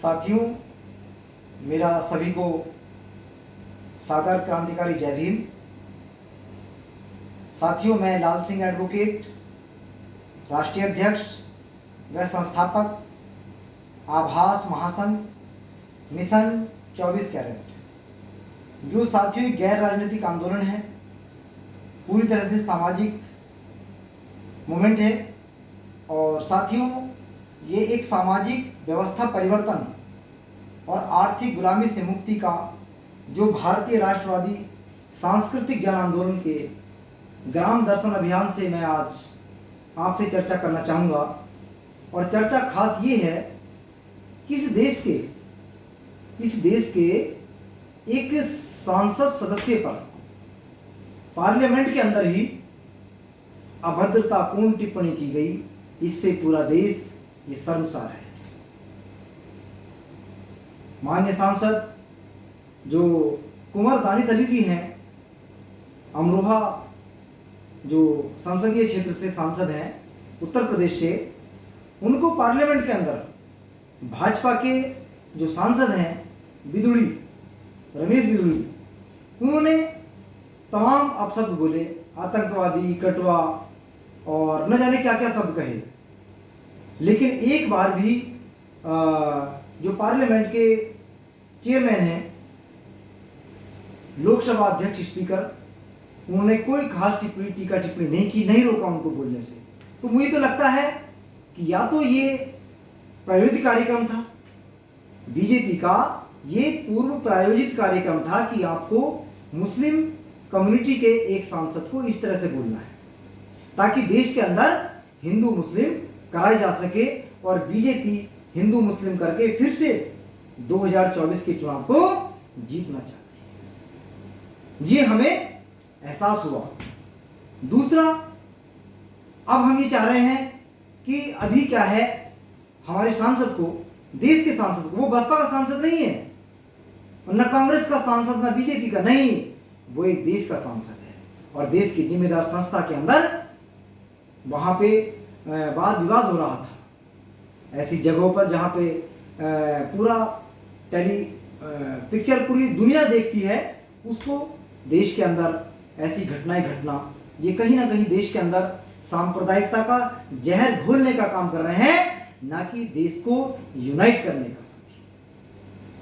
साथियों, मेरा सभी को सादर क्रांतिकारी जय भीम। साथियों, मैं लाल सिंह एडवोकेट, राष्ट्रीय अध्यक्ष व संस्थापक आभास महासंघ मिशन 24 कैरेट, जो साथियों गैर राजनीतिक आंदोलन है, पूरी तरह से सामाजिक मूवमेंट है। और साथियों, ये एक सामाजिक व्यवस्था परिवर्तन और आर्थिक गुलामी से मुक्ति का जो भारतीय राष्ट्रवादी सांस्कृतिक जन आंदोलन के ग्राम दर्शन अभियान से मैं आज आपसे चर्चा करना चाहूँगा। और चर्चा खास ये है कि इस देश के एक सांसद सदस्य पर पार्लियामेंट के अंदर ही अभद्रतापूर्ण टिप्पणी की गई। इससे पूरा देश ये शर्मसार है। माननीय सांसद जो कुंवर दानिश अली जी हैं, अमरोहा जो संसदीय क्षेत्र से सांसद हैं, उत्तर प्रदेश से, उनको पार्लियामेंट के अंदर भाजपा के जो सांसद हैं बिदुड़ी, रमेश बिदुड़ी, उन्होंने तमाम अपशब्द बोले, आतंकवादी, कटवा और न जाने क्या क्या शब्द कहे। लेकिन एक बार भी जो पार्लियामेंट के चेयरमैन हैं, लोकसभा अध्यक्ष, स्पीकर, उन्होंने कोई खास टीका टिप्पणी नहीं की, नहीं रोका उनको बोलने से। तो मुझे तो लगता है कि या तो ये प्रायोजित कार्यक्रम था बीजेपी का, ये पूर्व प्रायोजित कार्यक्रम था कि आपको मुस्लिम कम्युनिटी के एक सांसद को इस तरह से बोलना है ताकि देश के अंदर हिंदू मुस्लिम कराई जा सके और बीजेपी हिंदू मुस्लिम करके फिर से 2024 के चुनाव को जीतना चाहती है। ये हमें एहसास हुआ। दूसरा, अब हम ये चाह रहे हैं कि अभी क्या है, हमारे सांसद को, देश के सांसद को, वो बसपा का सांसद नहीं है, न कांग्रेस का सांसद, न बीजेपी का, नहीं, वो एक देश का सांसद है। और देश की जिम्मेदार संस्था के अंदर वहां पे वाद विवाद हो रहा था, ऐसी जगहों पर जहां पे पूरा पिक्चर पूरी दुनिया देखती है, उसको देश के अंदर ऐसी घटनाएं घटना, ये कहीं ना कहीं देश के अंदर सांप्रदायिकता का जहर घोलने का काम कर रहे हैं, ना कि देश को यूनाइट करने का। साथी,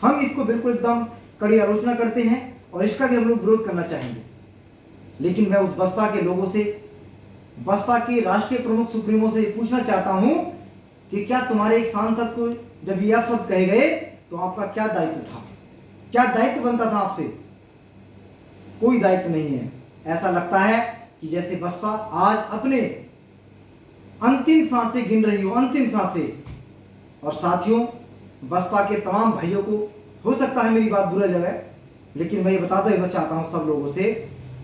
हम इसको बिल्कुल एकदम कड़ी आलोचना करते हैं और इसका भी हम लोग विरोध करना चाहेंगे। लेकिन मैं उस बसपा के लोगों से, बसपा के राष्ट्रीय प्रमुख सुप्रीमो से पूछना चाहता हूं कि क्या तुम्हारे एक सांसद को जब ये अपशब्द कहे गए तो आपका क्या दायित्व था, क्या दायित्व बनता था आपसे? कोई दायित्व नहीं है। ऐसा लगता है कि जैसे बसपा आज अपने अंतिम सांसें गिन रही हो, अंतिम सांसें। और साथियों, बसपा के तमाम भाइयों को हो सकता है मेरी बात बुरा लगे, लेकिन मैं ये बता देना चाहता हूं सब लोगों से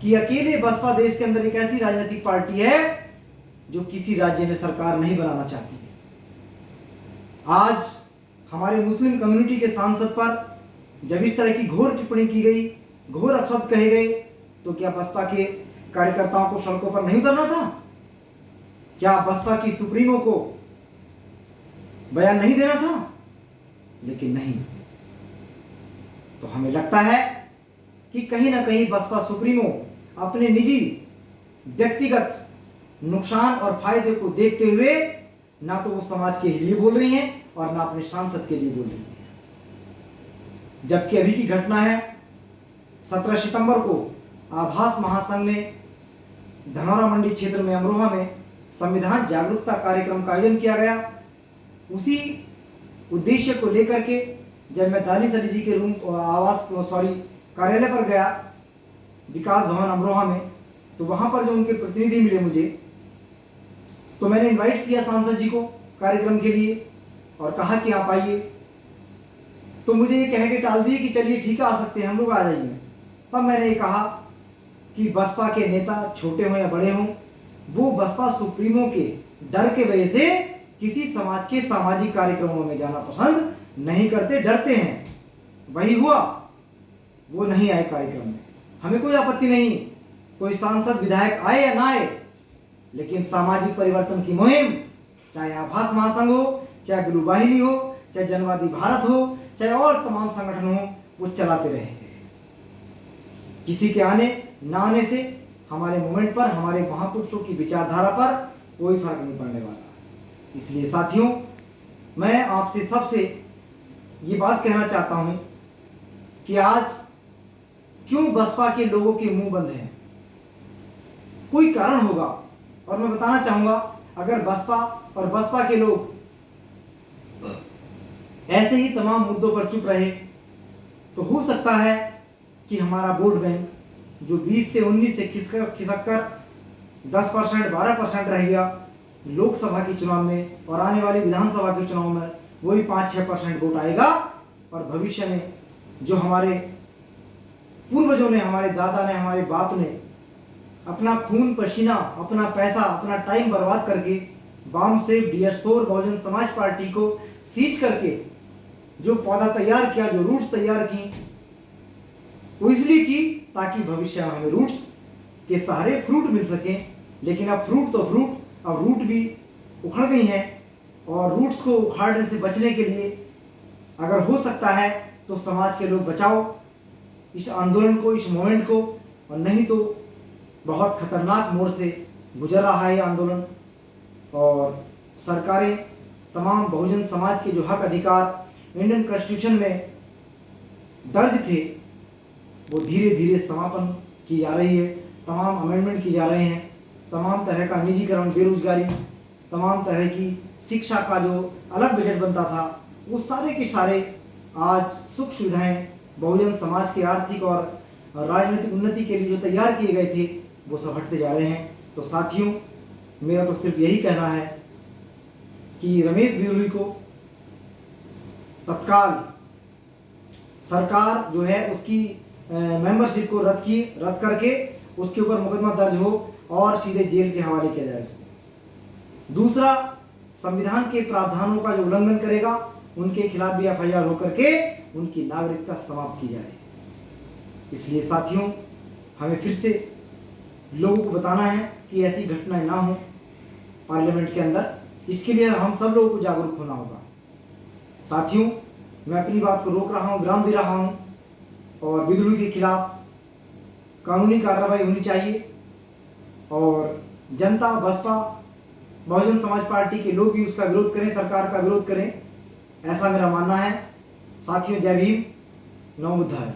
कि अकेले बसपा देश के अंदर एक ऐसी राजनीतिक पार्टी है जो किसी राज्य में सरकार नहीं बनाना चाहती है। आज हमारे मुस्लिम कम्युनिटी के सांसद पर जब इस तरह की घोर टिप्पणी की गई, घोर अपशब्द कहे गए, तो क्या बसपा के कार्यकर्ताओं को सड़कों पर नहीं उतरना था? क्या बसपा की सुप्रीमो को बयान नहीं देना था? लेकिन नहीं। तो हमें लगता है कि कहीं ना कहीं बसपा सुप्रीमो अपने निजी व्यक्तिगत नुकसान और फायदे को देखते हुए ना तो वो समाज के लिए बोल रही हैं और ना अपने सांसद के लिए बोल रही हैं। जबकि अभी की घटना है, 17 सितंबर को आभास महासंघ ने धनौरा मंडी क्षेत्र में, अमरोहा में संविधान जागरूकता कार्यक्रम का आयोजन किया गया। उसी उद्देश्य को लेकर के जब मैं दानिश अली जी के कार्यालय पर गया, विकास भवन अमरोहा में, तो वहां पर जो उनके प्रतिनिधि मिले मुझे, तो मैंने इनवाइट किया सांसद जी को कार्यक्रम के लिए और कहा कि आप आइए। तो मुझे ये कह के टाल दिए कि चलिए ठीक है, आ सकते हैं, हम लोग आ जाइए। तब मैंने ये कहा कि बसपा के नेता छोटे हों या बड़े हों, वो बसपा सुप्रीमो के डर के वजह से किसी समाज के सामाजिक कार्यक्रमों में जाना पसंद नहीं करते, डरते हैं। वही हुआ, वो नहीं आए कार्यक्रम में। हमें कोई आपत्ति नहीं, कोई सांसद विधायक आए या ना आए, लेकिन सामाजिक परिवर्तन की मुहिम, चाहे आभास महासंघ हो, चाहे ब्लू वाहिनी हो, चाहे जनवादी भारत हो, चाहे और तमाम संगठन हो, वो चलाते रहेंगे। किसी के आने ना आने से हमारे मूवमेंट पर, हमारे महापुरुषों की विचारधारा पर कोई फर्क नहीं पड़ने वाला। इसलिए साथियों, मैं आपसे सबसे ये बात कहना चाहता हूं कि आज क्यों बसपा के लोगों के मुंह बंद हैं। कोई कारण होगा और मैं बताना चाहूंगा, अगर बसपा और बसपा के लोग ऐसे ही तमाम मुद्दों पर चुप रहे तो हो सकता है कि हमारा वोट बैंक जो 20 से 19 से खिसक कर 10%, 12% रह गया लोकसभा के चुनाव में, और आने वाली विधानसभा के चुनाव में वही 5-6% वोट आएगा। और भविष्य में जो हमारे पूर्वजों ने, हमारे दादा ने, हमारे बाप ने अपना खून पसीना, अपना पैसा, अपना टाइम बर्बाद करके वाम से DS4 बहुजन समाज पार्टी को सींच करके जो पौधा तैयार किया, जो रूट्स तैयार की, वो इसलिए की ताकि भविष्य में हमें रूट्स के सहारे फ्रूट मिल सके। लेकिन अब फ्रूट तो फ्रूट, अब रूट भी उखड़ गई हैं, और रूट्स को उखाड़ने से बचने के लिए अगर हो सकता है तो समाज के लोग बचाओ इस आंदोलन को, इस मूवमेंट को, और नहीं तो बहुत खतरनाक मोड़ से गुजर रहा है ये आंदोलन। और सरकारें तमाम बहुजन समाज के जो हक अधिकार इंडियन कॉन्स्टिट्यूशन में दर्ज थे वो धीरे धीरे समापन की जा रही है, तमाम अमेंडमेंट की जा रहे हैं। तमाम तरह का निजीकरण, बेरोजगारी, तमाम तरह की शिक्षा का जो अलग बजट बनता था, वो सारे के सारे आज सुख सुविधाएं बहुजन समाज के आर्थिक और राजनीतिक उन्नति के लिए जो तैयार किए गए थे वो सब हटते जा रहे हैं। तो साथियों, मेरा तो सिर्फ यही कहना है कि रमेश बिरुली को तत्काल सरकार जो है उसकी मेंबरशिप को रद्द करके उसके ऊपर मुकदमा दर्ज हो और सीधे जेल के हवाले किया जाए उसको। दूसरा, संविधान के प्रावधानों का जो उल्लंघन करेगा उनके खिलाफ भी FIR होकर के उनकी नागरिकता समाप्त की जाए। इसलिए साथियों, हमें फिर से लोगों को बताना है कि ऐसी घटनाएं ना हो पार्लियामेंट के अंदर। इसके लिए हम सब लोगों को जागरूक होना होगा। साथियों, मैं अपनी बात को रोक रहा हूँ, विराम दे रहा हूँ, और बिरुली के खिलाफ कानूनी कार्रवाई होनी चाहिए, और जनता, बसपा, बहुजन समाज पार्टी के लोग भी उसका विरोध करें, सरकार का विरोध करें, ऐसा मेरा मानना है। साथियों, जय भीम, नमो बुद्धाय।